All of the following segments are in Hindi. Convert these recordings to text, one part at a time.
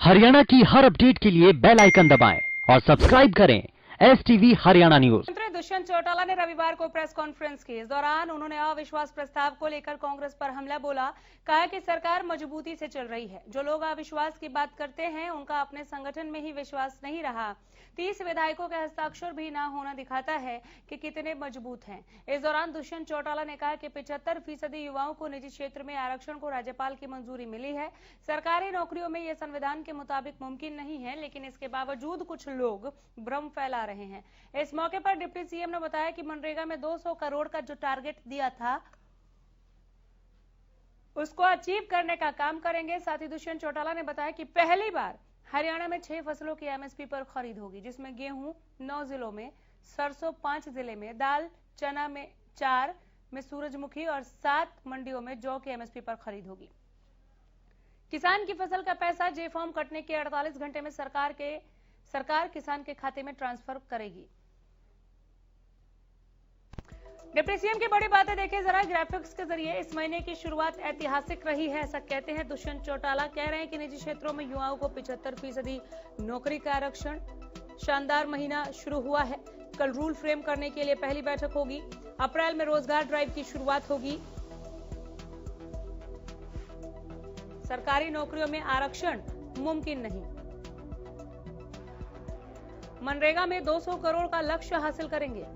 हरियाणा की हर अपडेट के लिए बेल आइकन दबाएं और सब्सक्राइब करें STV हरियाणा न्यूज। मंत्री दुष्यंत चौटाला ने रविवार को प्रेस कॉन्फ्रेंस की। इस दौरान उन्होंने अविश्वास प्रस्ताव को लेकर कांग्रेस पर हमला बोला। कहा कि सरकार मजबूती से चल रही है। जो लोग अविश्वास की बात करते हैं उनका अपने संगठन में ही विश्वास नहीं रहा। 30 विधायकों के हस्ताक्षर भी ना होना दिखाता है कि कितने मजबूत हैं। इस दौरान दुष्यंत चौटाला ने कहा कि 75% युवाओं को निजी क्षेत्र में आरक्षण को राज्यपाल की मंजूरी मिली है। सरकारी नौकरियों में यह संविधान के मुताबिक मुमकिन नहीं है, लेकिन इसके बावजूद कुछ लोग भ्रम फैला रहे हैं। इस मौके पर डिप्टी सीएम ने बताया कि मनरेगा में 200 करोड़ का जो टारगेट दिया था उसको अचीव करने का काम करेंगे। साथ ही दुष्यंत चौटाला ने बताया कि पहली बार हरियाणा में 6 फसलों की MSP पर खरीद होगी, जिसमें गेहूं 9 जिलों में, सरसों 5 जिले में, दाल चना में 4 में, सूरजमुखी और 7 मंडियों में जौ की MSP पर खरीद होगी। किसान की फसल का पैसा जे फॉर्म कटने के 48 घंटे में सरकार किसान के खाते में ट्रांसफर करेगी। डिप्टी सीएम की बड़ी बातें देखें जरा ग्राफिक्स के जरिए। इस महीने की शुरुआत ऐतिहासिक रही है, ऐसा कहते हैं दुष्यंत चौटाला। कह रहे हैं कि निजी क्षेत्रों में युवाओं को 75% नौकरी का आरक्षण। शानदार महीना शुरू हुआ है। कल रूल फ्रेम करने के लिए पहली बैठक होगी। अप्रैल में रोजगार ड्राइव की शुरुआत होगी। सरकारी नौकरियों में आरक्षण मुमकिन नहीं। मनरेगा में 200 करोड़ का लक्ष्य हासिल करेंगे।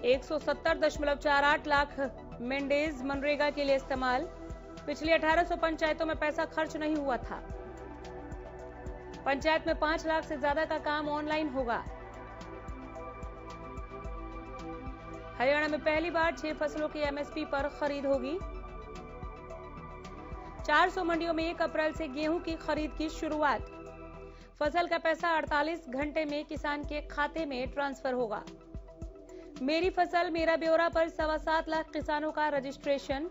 170.48 लाख मेंडेज मनरेगा के लिए इस्तेमाल। पिछली 1800 पंचायतों में पैसा खर्च नहीं हुआ था। पंचायत में 5 लाख से ज्यादा का काम ऑनलाइन होगा। हरियाणा में पहली बार 6 फसलों की MSP पर खरीद होगी। 400 मंडियों में 1 अप्रैल से गेहूं की खरीद की शुरुआत। फसल का पैसा 48 घंटे में किसान के खाते में ट्रांसफर होगा। मेरी फसल मेरा ब्यौरा पर 7.25 लाख किसानों का रजिस्ट्रेशन।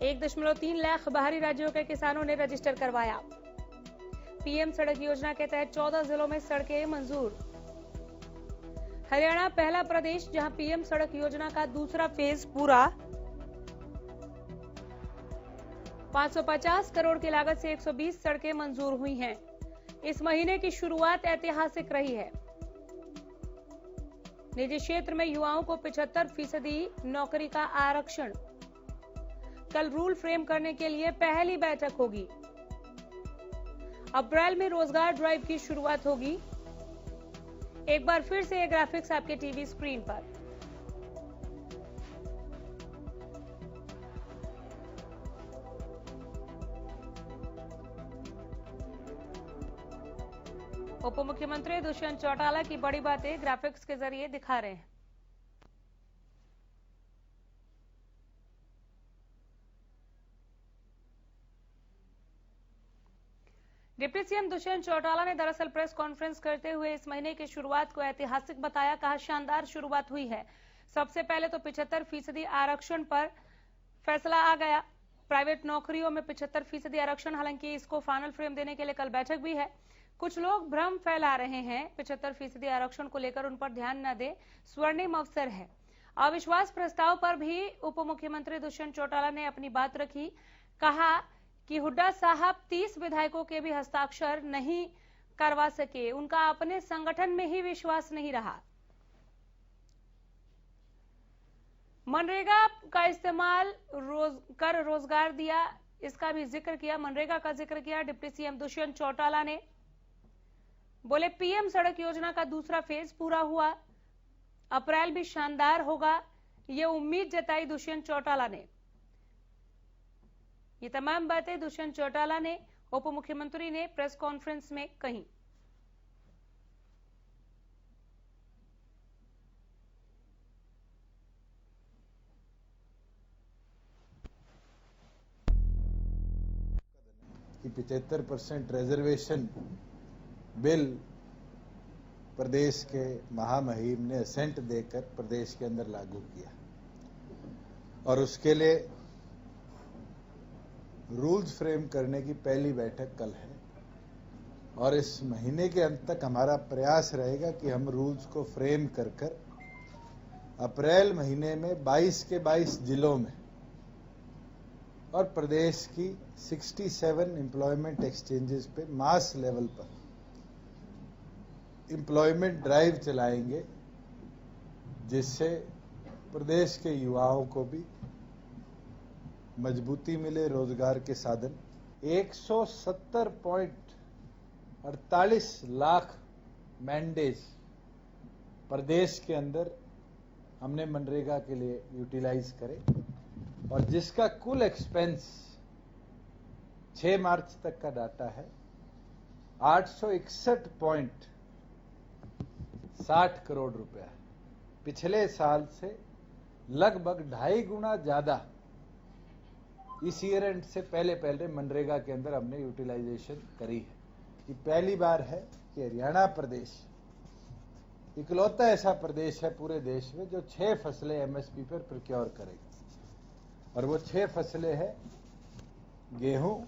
1.3 लाख बाहरी राज्यों के किसानों ने रजिस्टर करवाया। PM सड़क योजना के तहत 14 जिलों में सड़कें मंजूर। हरियाणा पहला प्रदेश जहां PM सड़क योजना का दूसरा फेज पूरा। 550 करोड़ की लागत से 120 सड़कें मंजूर हुई हैं। इस महीने की शुरुआत ऐतिहासिक रही है। निजी क्षेत्र में युवाओं को 75% नौकरी का आरक्षण। कल रूल फ्रेम करने के लिए पहली बैठक होगी। अप्रैल में रोजगार ड्राइव की शुरुआत होगी। एक बार फिर से ये ग्राफिक्स आपके टीवी स्क्रीन पर। उप मुख्यमंत्री दुष्यंत चौटाला की बड़ी बातें ग्राफिक्स के जरिए दिखा रहे हैं। डिप्टी सीएम दुष्यंत चौटाला ने दरअसल प्रेस कॉन्फ्रेंस करते हुए इस महीने की शुरुआत को ऐतिहासिक बताया। कहा शानदार शुरुआत हुई है। सबसे पहले तो 75% आरक्षण पर फैसला आ गया। प्राइवेट नौकरियों में 75% आरक्षण। हालांकि इसको फाइनल फ्रेम देने के लिए कल बैठक भी है। कुछ लोग भ्रम फैला रहे हैं। 75% आरक्षण को लेकर उन पर ध्यान न दे, स्वर्णिम अवसर है। अविश्वास प्रस्ताव पर भी उप मुख्यमंत्री दुष्यंत चौटाला ने अपनी बात रखी। कहा कि हुड्डा साहब 30 विधायकों के भी हस्ताक्षर नहीं करवा सके। उनका अपने संगठन में ही विश्वास नहीं रहा। मनरेगा का इस्तेमाल कर रोजगार दिया, इसका भी जिक्र किया। मनरेगा का जिक्र किया डिप्टी सीएम दुष्यंत चौटाला ने। बोले PM सड़क योजना का दूसरा फेज पूरा हुआ। अप्रैल भी शानदार होगा, ये उम्मीद जताई दुष्यंत चौटाला ने। ये तमाम बातें दुष्यंत चौटाला ने उप मुख्यमंत्री ने प्रेस कॉन्फ्रेंस में कही। कि 75% रिजर्वेशन बिल प्रदेश के महामहिम ने असेंट देकर प्रदेश के अंदर लागू किया और उसके लिए रूल्स फ्रेम करने की पहली बैठक कल है और इस महीने के अंत तक हमारा प्रयास रहेगा कि हम रूल्स को फ्रेम कर अप्रैल महीने में 22 के 22 जिलों में और प्रदेश की 67 एम्प्लॉयमेंट एक्सचेंजेस पे मास लेवल पर एम्प्लॉयमेंट ड्राइव चलाएंगे, जिससे प्रदेश के युवाओं को भी मजबूती मिले, रोजगार के साधन। 170.48 लाख मैंडेज प्रदेश के अंदर हमने मनरेगा के लिए यूटिलाइज करे, और जिसका कुल एक्सपेंस 6 मार्च तक का डाटा है 861.60 करोड़ रुपया है। पिछले साल से लगभग 2.5 गुना ज्यादा इस ईयर एंड से पहले मनरेगा के अंदर हमने यूटिलाइजेशन करी है। ये पहली बार है कि हरियाणा प्रदेश इकलौता ऐसा प्रदेश है पूरे देश में जो 6 फसलें एमएसपी पर प्रोक्योर करेगा, और वो 6 फसलें हैं गेहूं,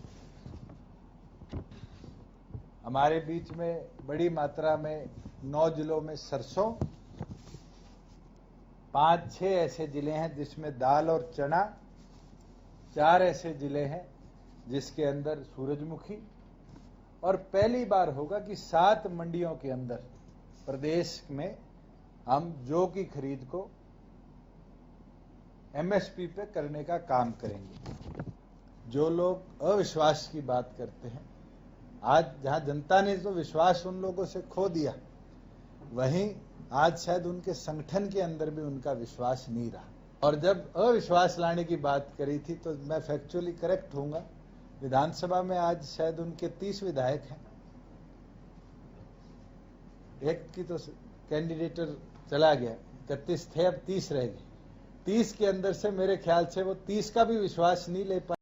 हमारे बीच में बड़ी मात्रा में 9 जिलों में सरसों, 5-6 ऐसे जिले हैं जिसमें दाल और चना, 4 ऐसे जिले हैं जिसके अंदर सूरजमुखी, और पहली बार होगा कि 7 मंडियों के अंदर प्रदेश में हम जौ की खरीद को एमएसपी पे करने का काम करेंगे। जो लोग अविश्वास की बात करते हैं, आज जहां जनता ने तो विश्वास उन लोगों से खो दिया, वहीं आज शायद उनके संगठन के अंदर भी उनका विश्वास नहीं रहा। और जब अविश्वास लाने की बात करी थी तो मैं फैक्चुअली करेक्ट होऊंगा, विधानसभा में आज शायद उनके 30 विधायक हैं, एक की तो कैंडिडेटर चला गया, 31 थे, अब 30 रह गए। 30 के अंदर से मेरे ख्याल से वो 30 का भी विश्वास नहीं ले पाए।